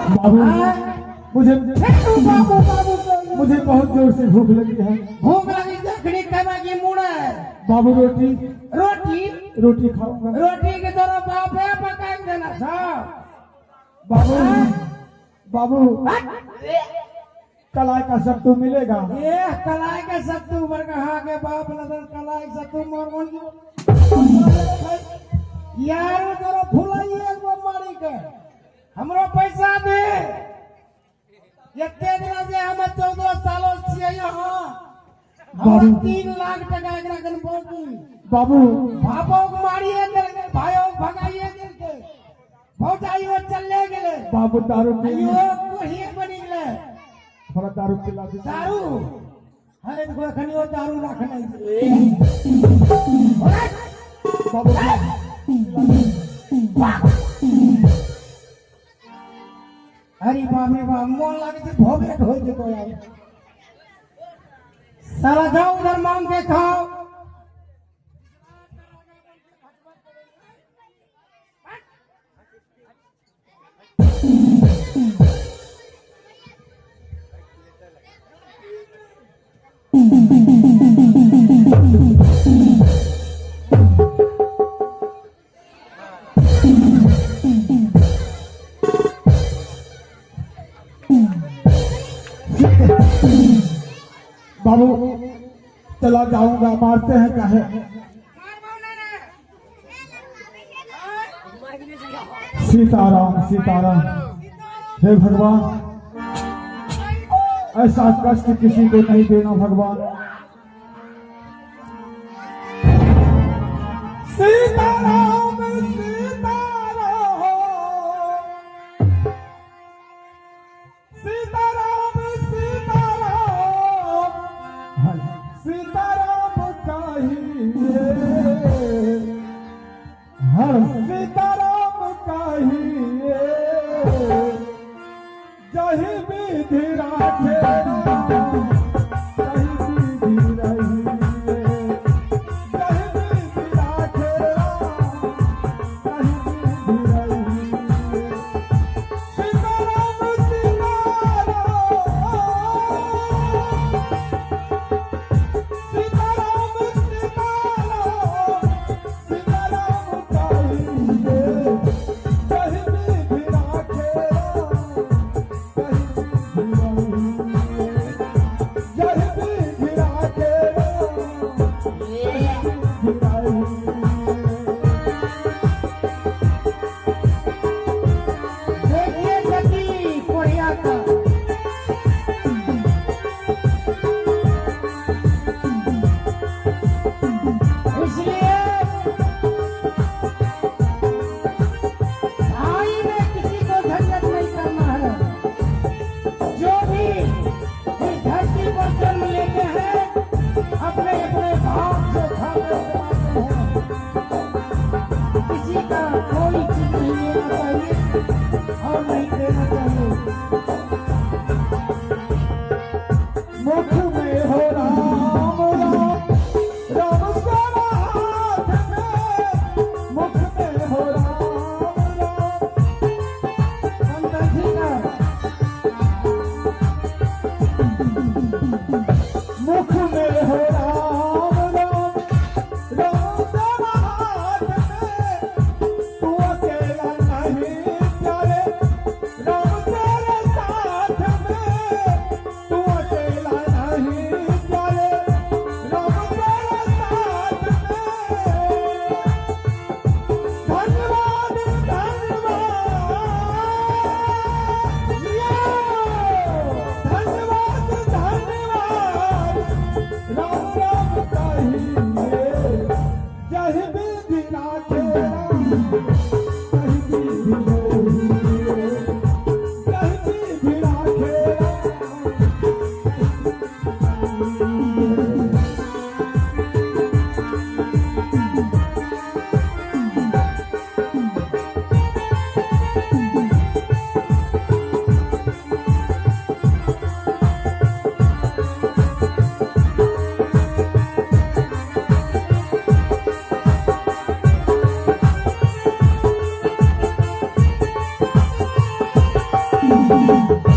बाबू मुझे बाबू बाबू मुझे बहुत जोर से भूख लगी है। भूख लगी जखड़ी कमा की मुड़ा है। बाबू रोटी रोटी रोटी खाऊंगा। रोटी के तरह बाप है पका के देना साहब। बाबू बाबू कलाई का सत्तू मिलेगा? ये कलाई के सत्तू पर कहा के बाप नजर कलाई सत्तू मोर यार तोरा फुलाइए एक मारी के हमरो पैसा दे। एते दिन से हम 14 सालों से यहाँ हम 3 लाख टका एकरा कन बोकी बाबू बापो को मारिए करके भाइयों को भगाइए करके पहुंचाइयो चले गेले। बाबू दारू पी यो कोही बनी गेले। थोड़ा दारू पिला दे। दारू अरे देखो खनियो दारू रखना बाबू अरे बाप रे बाप मोन लागे छे भोगेट होय जेतो यार। साला जाओ उधर मांग के खाओ। बाबू चला जाऊंगा। मारते हैं काहे? सीताराम सीताराम। हे भगवान ऐसा कष्ट किसी को नहीं देना भगवान। सीताराम सीताराम सीताराम सीताराम सीताराम कहिए हर सीताराम कहिए जही विधि राखे है